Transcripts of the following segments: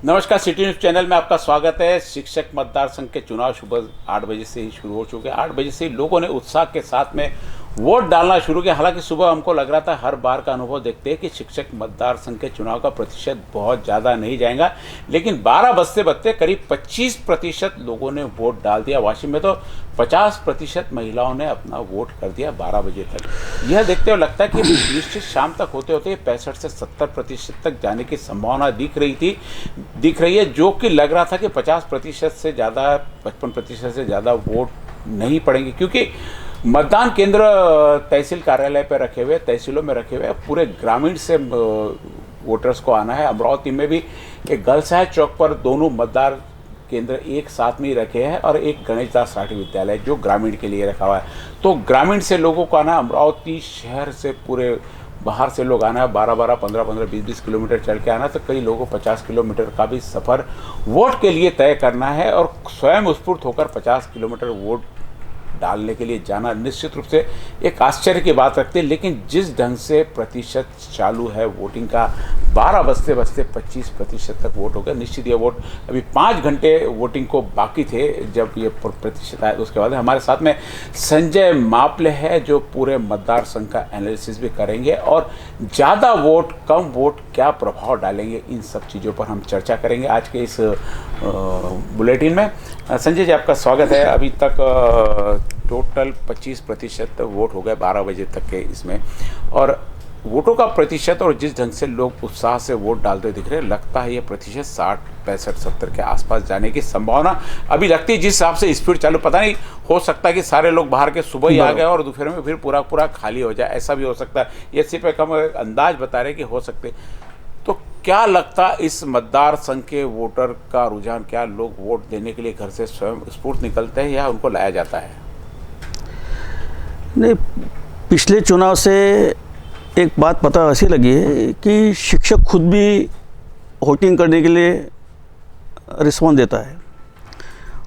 नमस्कार, city news channel में आपका स्वागत है। शिक्षक मतदार संघ के चुनाव सुबह 8 बजे से ही शुरू हो चुके हैं। 8 बजे से ही लोगों ने उत्साह के साथ में वोट डालना शुरू किया। हालांकि सुबह हमको लग रहा था, हर बार का अनुभव देखते हैं कि शिक्षक मतदार संघ के चुनाव का प्रतिशत बहुत ज़्यादा नहीं जाएगा, लेकिन 12 बजते बजते करीब 25% लोगों ने वोट डाल दिया। वाशिम में तो 50% महिलाओं ने अपना वोट कर दिया 12 बजे तक। यह देखते हुए लगता है कि निश्चित शाम तक होते होते 65 से 70% तक जाने की संभावना दिख रही है, जो कि लग रहा था कि 50% से ज़्यादा, 55% से ज़्यादा वोट नहीं पड़ेंगे, क्योंकि मतदान केंद्र तहसील कार्यालय पर रखे हुए, तहसीलों में रखे हुए, पूरे ग्रामीण से वोटर्स को आना है। अमरावती में भी एक गर्ल्स हाई चौक पर दोनों मतदान केंद्र एक साथ में ही रखे हैं और एक गणेश दास राठी विद्यालय जो ग्रामीण के लिए रखा हुआ है। तो ग्रामीण से लोगों को आना, अमरावती शहर से पूरे बाहर से लोग आना है, 12-12, 15-15, 20-20 किलोमीटर चल के आना, तो कई लोगों को 50 किलोमीटर का भी सफ़र वोट के लिए तय करना है और स्वयं स्फूर्त होकर 50 किलोमीटर वोट डालने के लिए जाना निश्चित रूप से एक आश्चर्य की बात रखती है। लेकिन जिस ढंग से प्रतिशत चालू है वोटिंग का, 12 बजते बजते 25% तक वोट हो गया। निश्चित ये वोट अभी 5 घंटे वोटिंग को बाकी थे जब ये प्रतिशत आया। उसके बाद हमारे साथ में संजय मापले है, जो पूरे मतदार संघ का एनालिसिस भी करेंगे और ज़्यादा वोट कम वोट क्या प्रभाव डालेंगे, इन सब चीज़ों पर हम चर्चा करेंगे आज के इस बुलेटिन में। संजय जी, आपका स्वागत है। अभी तक टोटल 25% वोट हो गए 12 बजे तक के इसमें, और वोटों का प्रतिशत और जिस ढंग से लोग उत्साह से वोट डालते दिख रहे हैं, लगता है ये प्रतिशत 60, 65, 70 के आसपास जाने की संभावना अभी लगती है। जिस हिसाब से स्पीड चालू, पता नहीं, हो सकता है कि सारे लोग बाहर के सुबह ही आ गए और दोपहर में फिर पूरा खाली हो जाए, ऐसा भी हो सकता है। ये सिर्फ एक हम अंदाज बता रहे कि हो सकते। तो क्या लगता है इस मतदार संघ के वोटर का रुझान, क्या लोग वोट देने के लिए घर से स्वयं स्फूर्त निकलते हैं या उनको लाया जाता है? नहीं, पिछले चुनाव से एक बात पता ऐसी लगी है कि शिक्षक खुद भी वोटिंग करने के लिए रिस्पॉन्स देता है।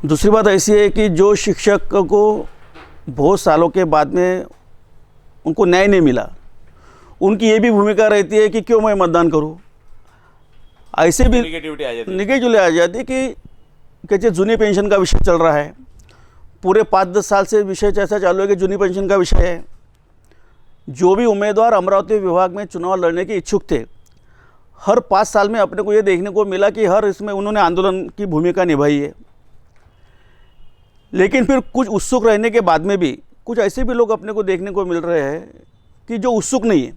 दूसरी बात ऐसी है कि जो शिक्षक को बहुत सालों के बाद में उनको न्याय नहीं मिला, उनकी ये भी भूमिका रहती है कि क्यों मैं मतदान करूं। ऐसे भी निगेटिविटी आ जाती है कि कैसे जूनी पेंशन का विषय चल रहा है, पूरे 5-10 साल से विषय ऐसा चालू है कि जूनी पेंशन का विषय है। जो भी उम्मीदवार अमरावती विभाग में चुनाव लड़ने के इच्छुक थे, हर 5 साल में अपने को ये देखने को मिला कि हर इसमें उन्होंने आंदोलन की भूमिका निभाई है। लेकिन फिर कुछ उत्सुक रहने के बाद में भी कुछ ऐसे भी लोग अपने को देखने को मिल रहे हैं कि जो उत्सुक नहीं है।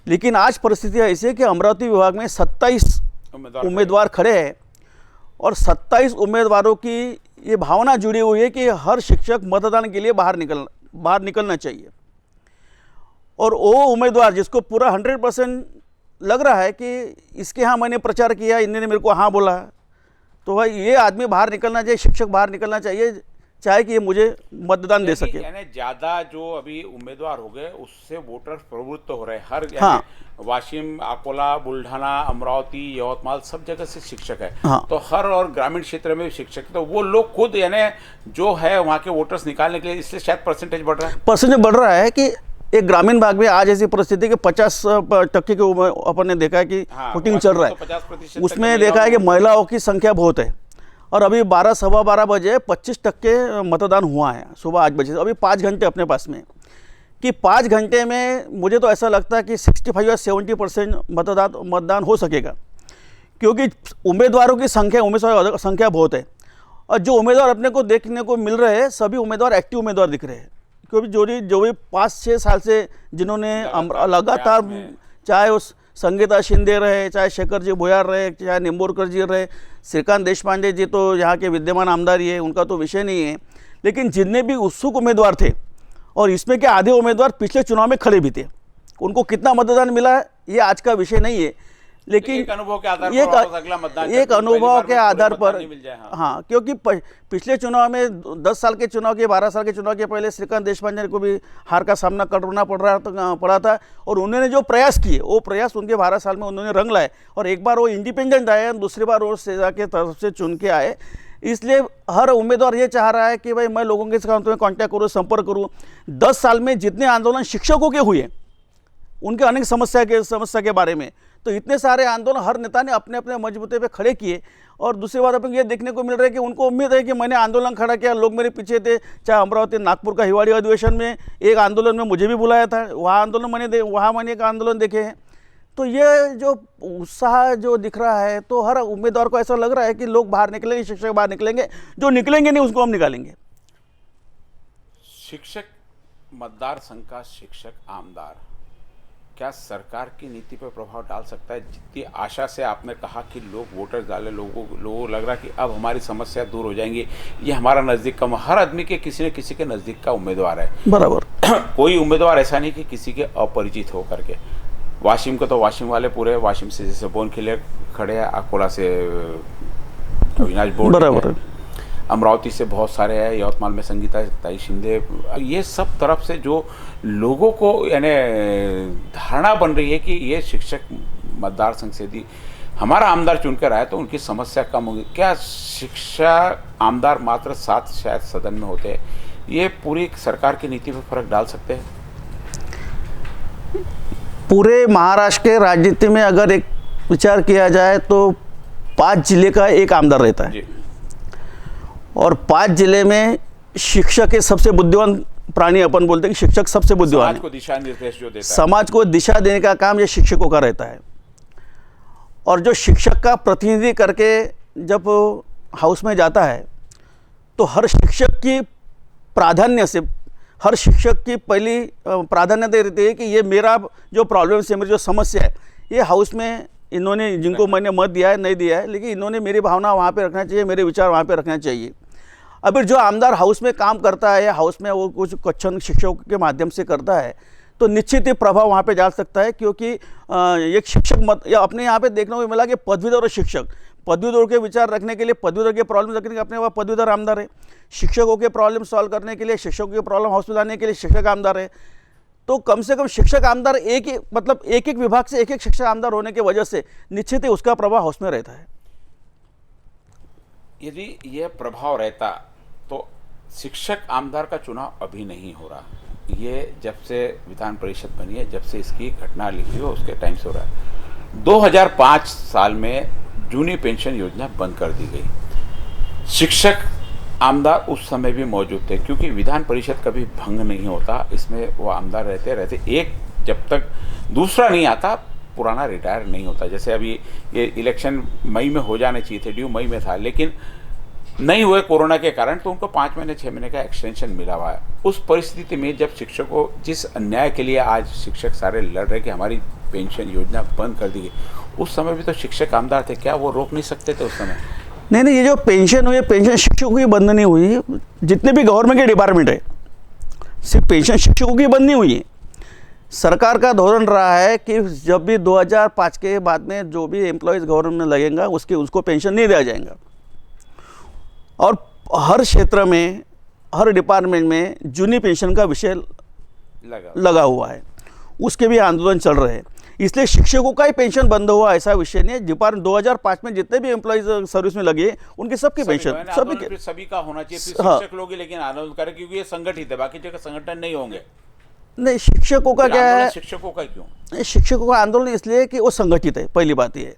लेकिन आज परिस्थिति ऐसी है कि अमरावती विभाग में 27 उम्मीदवार खड़े हैं और 27 उम्मीदवारों की ये भावना जुड़ी हुई है कि हर शिक्षक मतदान के लिए बाहर निकलना चाहिए। और वो उम्मीदवार जिसको पूरा 100% लग रहा है कि इसके यहाँ मैंने प्रचार किया, इन्होंने मेरे को हाँ बोला, तो भाई ये आदमी बाहर निकलना चाहिए, शिक्षक बाहर निकलना चाहिए, चाहे कि ये मुझे मतदान दे सके। यानी ज़्यादा जो अभी उम्मीदवार हो गए उससे वोटर प्रवृत्त हो रहे हैं। हर वाशिम, अकोला, बुल्ढाना, अमरावती, यवतमाल, सब जगह से शिक्षक है। तो हर और ग्रामीण क्षेत्र में भी शिक्षक, तो वो लोग खुद यानी जो है वहाँ के वोटर्स निकालने के लिए, इसलिए शायद परसेंटेज बढ़ रहा है कि एक ग्रामीण भाग में आज ऐसी परिस्थिति कि 50% के अपन ने देखा है कि वोटिंग चल रहा है। उसमें देखा है कि महिलाओं की संख्या बहुत है और अभी 12, सवा 12 बजे 25% मतदान हुआ है सुबह 8 बजे से। अभी 5 घंटे अपने पास में, कि 5 घंटे में मुझे तो ऐसा लगता है कि 65 या 70% मतदान हो सकेगा, क्योंकि उम्मीदवारों की संख्या बहुत है। और जो उम्मीदवार अपने को देखने को मिल रहे हैं, सभी उम्मीदवार एक्टिव उम्मीदवार दिख रहे हैं, क्योंकि जो भी 5-6 साल से जिन्होंने लगातार, चाहे उस संगीता शिंदे रहे, चाहे शेखर जी भुयार रहे, चाहे निंबोरकर जी रहे, श्रीकांत देशपांडे जी तो यहाँ के विद्यमान आमदार ही है, उनका तो विषय नहीं है। लेकिन जितने भी उत्सुक उम्मीदवार थे, और इसमें के आधे उम्मीदवार पिछले चुनाव में खड़े भी थे, उनको कितना मतदान मिला ये आज का विषय नहीं है। लेकिन एक अनुभव के आधार पर हाँ, क्योंकि पिछले चुनाव में 10 साल के चुनाव के, 12 साल के चुनाव के पहले श्रीकांत देशपांडे को भी हार का सामना करना पड़ा था, और उन्होंने जो प्रयास किए वो प्रयास उनके 12 साल में उन्होंने रंग लाए। और एक बार वो इंडिपेंडेंट आए, दूसरी बार वो सेजा के तरफ से चुन के आए। इसलिए हर उम्मीदवार ये चाह रहा है कि भाई मैं लोगों के साथ कांटेक्ट करूँ, संपर्क करूँ। 10 साल में जितने आंदोलन शिक्षकों के हुए, उनके अनेक समस्या के बारे में, तो इतने सारे आंदोलन हर नेता ने अपने अपने मजबूते पे खड़े किए। और दूसरी बात अपन ये देखने को मिल रहा है कि उनको उम्मीद है कि मैंने आंदोलन खड़ा किया, लोग मेरे पीछे थे। चाहे अमरावती नागपुर का हिवाड़ी अधिवेशन में एक आंदोलन में मुझे भी बुलाया था, वहाँ मैंने एक आंदोलन देखे हैं। तो ये जो उत्साह जो दिख रहा है, तो हर उम्मीदवार को ऐसा लग रहा है कि लोग बाहर निकलेंगे, शिक्षक बाहर निकलेंगे, जो निकलेंगे नहीं उसको हम निकालेंगे। शिक्षक मतदार संघ का शिक्षक आमदार क्या सरकार की नीति पर प्रभाव डाल सकता है? जितनी आशा से आपने कहा कि लोग वोटर डाले, लोगों को लग रहा कि अब हमारी समस्या दूर हो जाएंगी, ये हमारा नज़दीक का, हर आदमी के किसी न किसी के नज़दीक का उम्मीदवार है। बराबर। कोई उम्मीदवार ऐसा नहीं कि किसी के अपरिचित हो करके। वाशिम को तो वाशिम वाले पूरे, वाशिम से जैसे बोन खिले खड़े हैं, अकोला से अविनाश बोर्ड, बराबर, अमरावती से बहुत सारे हैं, यवतमाल में संगीता ताई शिंदे, ये सब तरफ से जो लोगों को यानी धारणा बन रही है कि ये शिक्षक मतदार संघ से यदि हमारा आमदार चुनकर आए तो उनकी समस्या कम होगी। क्या शिक्षा आमदार मात्र 7 शायद सदन में होते हैं, ये पूरी सरकार की नीति पर फर्क डाल सकते हैं? पूरे महाराष्ट्र के राजनीति में अगर एक विचार किया जाए तो 5 जिले का एक आमदार रहता है, और 5 जिले में शिक्षक के सबसे बुद्धिमान प्राणी अपन बोलते हैं कि शिक्षक सबसे बुद्धिमान है। समाज को दिशा निर्देश जो देता है, समाज को दिशा देने का काम ये शिक्षकों का रहता है। और जो शिक्षक का प्रतिनिधि करके जब हाउस में जाता है तो हर शिक्षक की प्राधान्य से, हर शिक्षक की पहली प्राधान्यता रहती है कि ये मेरा जो प्रॉब्लम है, मेरी जो समस्या है, ये हाउस में इन्होंने, जिनको मैंने मत दिया है नहीं दिया है, लेकिन इन्होंने मेरी भावना वहाँ पे रखना चाहिए, मेरे विचार वहाँ पे रखना चाहिए। अभी जो आमदार हाउस में काम करता है, हाउस में वो कुछ कक्षण शिक्षकों के माध्यम से करता है, तो निश्चित ही प्रभाव वहाँ पे डाल सकता है। क्योंकि एक शिक्षक मत, या अपने यहाँ पे देखने को मिला कि पदवीधर और शिक्षक, पदवीधर के विचार रखने के लिए, पदवीधर के प्रॉब्लम रखने के अपने वहाँ पदवीधर आमदार है, शिक्षकों के प्रॉब्लम सॉल्व करने के लिए, शिक्षकों के प्रॉब्लम हाउस में लाने के लिए शिक्षक आमदार है। तो कम से कम शिक्षक आमदार एक एक विभाग से एक शिक्षक आमदार होने की वजह से निश्चित ही उसका प्रभाव हाउस में रहता है। यदि यह प्रभाव रहता तो शिक्षक आमदार का चुनाव अभी नहीं हो रहा, ये जब से विधान परिषद बनी है, जब से इसकी घटना लिखी हो उसके टाइम से हो रहा है। 2005 साल में जूनी पेंशन योजना बंद कर दी गई। शिक्षक आमदार उस समय भी मौजूद थे, क्योंकि विधान परिषद कभी भंग नहीं होता, इसमें वो आमदार रहते एक, जब तक दूसरा नहीं आता पुराना रिटायर नहीं होता। जैसे अभी ये इलेक्शन मई में हो जाने चाहिए थे, ड्यू मई में था, लेकिन नहीं हुए कोरोना के कारण, तो उनको 5 महीने 6 महीने का एक्सटेंशन मिला हुआ है। उस परिस्थिति में जब शिक्षकों, जिस अन्याय के लिए आज शिक्षक सारे लड़ रहे कि हमारी पेंशन योजना बंद कर दी गई, उस समय भी तो शिक्षक आमदार थे, क्या वो रोक नहीं सकते थे उस समय? नहीं, ये जो पेंशन हुई है, पेंशन शिक्षकों की बंद नहीं हुई, जितने भी गवर्नमेंट के डिपार्टमेंट है, सिर्फ पेंशन शिक्षकों की बंद नहीं हुई है। सरकार का धोरण रहा है कि जब भी 2005 के बाद में जो भी एम्प्लॉयज़ गवर्नमेंट में लगेगा उसको पेंशन नहीं दिया जाएगा। और हर क्षेत्र में, हर डिपार्टमेंट में जूनी पेंशन का विषय लगा हुआ है, उसके भी आंदोलन चल रहे हैं। इसलिए शिक्षकों का ही पेंशन बंद हुआ ऐसा विषय नहीं है। डिपार्टमेंट 2005 में जितने भी एम्प्लॉइज सर्विस में लगे उनकी सबकी पेंशन, सभी का होना चाहिए। शिक्षक लोग ही लेकिन आंदोलन करें, क्योंकि ये संगठित है, बाकी जगह संगठन नहीं होंगे। नहीं, शिक्षकों का क्या है, शिक्षकों का क्यों? शिक्षकों का आंदोलन इसलिए कि वो संगठित है, पहली बात ये है।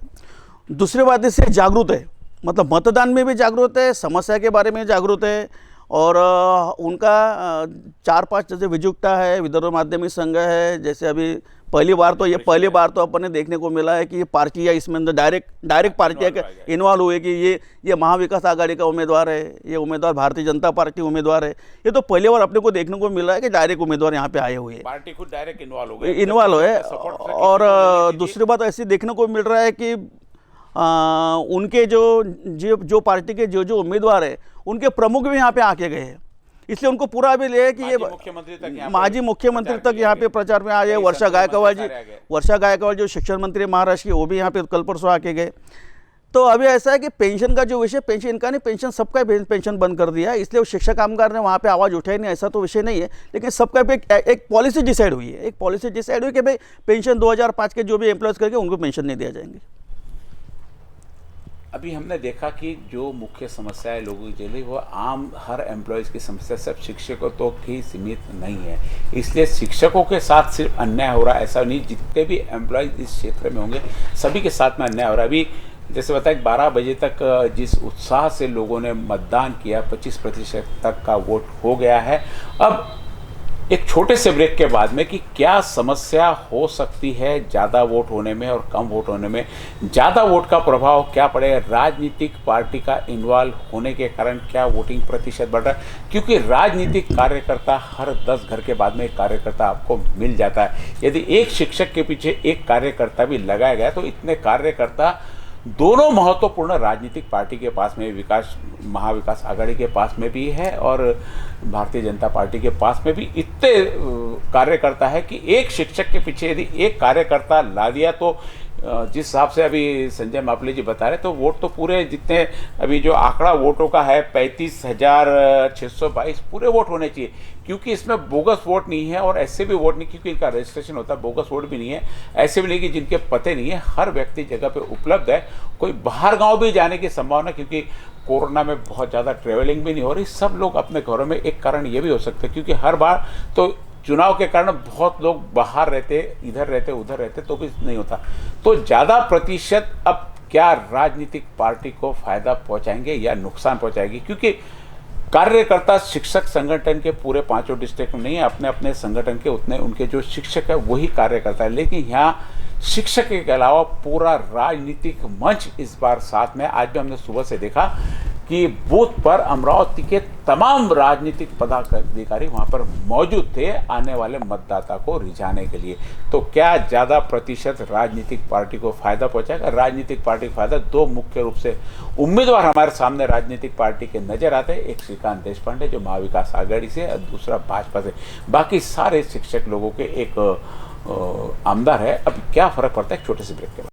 दूसरी बात इससे जागरूक है, मतलब मतदान में भी जागरूक है, समस्या के बारे में जागरूक है। और उनका 4-5 जैसे विजुक्ता है, विदर्भ माध्यमिक संघ है, जैसे अभी पहली बार तो अपन ने देखने को मिला है कि ये पार्टियाँ इसमें अंदर डायरेक्ट पार्टियाँ इन्वॉल्व हुए कि ये महाविकास आघाड़ी का उम्मीदवार है, ये उम्मीदवार भारतीय जनता पार्टी उम्मीदवार है। ये तो पहली बार अपने को देखने को मिला है कि डायरेक्ट उम्मीदवार यहाँ पे आए हुए हैं, पार्टी खुद डायरेक्ट इन्वॉल्व है। और दूसरी बात ऐसी देखने को मिल रहा है कि उनके जो पार्टी के जो उम्मीदवार है, उनके प्रमुख भी यहाँ पे आके गए हैं। इसलिए उनको पूरा भी ले कि ये माजी मुख्यमंत्री तक यहाँ पे प्रचार में आ गए। वर्षा गायकवाड़ जो शिक्षण मंत्री महाराष्ट्र की, वो भी यहाँ पे कल परसों आके गए। तो अभी ऐसा है कि पेंशन का जो विषय, पेंशन इनका नहीं, पेंशन सबका पेंशन बंद कर दिया है। इसलिए वो शिक्षक कामगार ने वहाँ पे आवाज़ उठाई नहीं, ऐसा तो विषय नहीं है। लेकिन सबका एक पॉलिसी डिसाइड हुई है, कि भाई पेंशन 2005 के जो भी एम्प्लॉयज़ करके उनको पेंशन नहीं दिया जाएंगे। अभी हमने देखा कि जो मुख्य समस्या है लोगों की चली वो आम हर एम्प्लॉयज़ की समस्या सिर्फ शिक्षकों तो की सीमित नहीं है। इसलिए शिक्षकों के साथ सिर्फ अन्याय हो रहा है ऐसा नहीं, जितने भी एम्प्लॉयज़ इस क्षेत्र में होंगे सभी के साथ में अन्याय हो रहा है। अभी जैसे बताया 12 बजे तक जिस उत्साह से लोगों ने मतदान किया 25% तक का वोट हो गया है। अब एक छोटे से ब्रेक के बाद में कि क्या समस्या हो सकती है ज़्यादा वोट होने में और कम वोट होने में, ज़्यादा वोट का प्रभाव क्या पड़ेगा, राजनीतिक पार्टी का इन्वॉल्व होने के कारण क्या वोटिंग प्रतिशत बढ़ रहा है, क्योंकि राजनीतिक कार्यकर्ता हर 10 घर के बाद में एक कार्यकर्ता आपको मिल जाता है। यदि एक शिक्षक के पीछे एक कार्यकर्ता भी लगाया गया तो इतने कार्यकर्ता दोनों महत्वपूर्ण राजनीतिक पार्टी के पास में, विकास महाविकास आघाड़ी के पास में भी है और भारतीय जनता पार्टी के पास में भी इतने कार्यकर्ता है कि एक शिक्षक के पीछे यदि एक कार्यकर्ता ला दिया तो जिस हिसाब से अभी संजय मापले जी बता रहे तो वोट तो पूरे जितने अभी जो आंकड़ा वोटों का है 35,622 पूरे वोट होने चाहिए, क्योंकि इसमें बोगस वोट नहीं है और ऐसे भी वोट नहीं, क्योंकि इनका रजिस्ट्रेशन होता है, बोगस वोट भी नहीं है, ऐसे भी नहीं कि जिनके पते नहीं है, हर व्यक्ति जगह पे उपलब्ध है। कोई बाहर गांव भी जाने की संभावना, क्योंकि कोरोना में बहुत ज़्यादा ट्रेवलिंग भी नहीं हो रही, सब लोग अपने घरों में, एक कारण ये भी हो सकता है क्योंकि हर बार तो चुनाव के कारण बहुत लोग बाहर रहते, इधर रहते उधर रहते तो भी नहीं होता। तो ज़्यादा प्रतिशत अब क्या राजनीतिक पार्टी को फायदा पहुंचाएंगे या नुकसान पहुंचाएगी, क्योंकि कार्यकर्ता शिक्षक संगठन के पूरे 5 डिस्ट्रिक्ट में नहीं है, अपने अपने संगठन के उतने उनके जो शिक्षक है वही कार्यकर्ता है, लेकिन यहाँ शिक्षक के अलावा पूरा राजनीतिक मंच इस बार साथ में। आज भी हमने सुबह से देखा कि बूथ पर अमरावती के तमाम राजनीतिक पदाधिकारी वहां पर मौजूद थे आने वाले मतदाता को रिझाने के लिए। तो क्या ज़्यादा प्रतिशत राजनीतिक पार्टी को फायदा पहुंचाएगा? राजनीतिक पार्टी को फायदा, दो मुख्य रूप से उम्मीदवार हमारे सामने राजनीतिक पार्टी के नजर आते हैं, एक श्रीकांत देशपांडे जो महाविकास आघाड़ी से और दूसरा भाजपा से, बाकी सारे शिक्षक लोगों के एक आमदार है। अब क्या फर्क पड़ता है, एक छोटे से ब्रेक के बाद।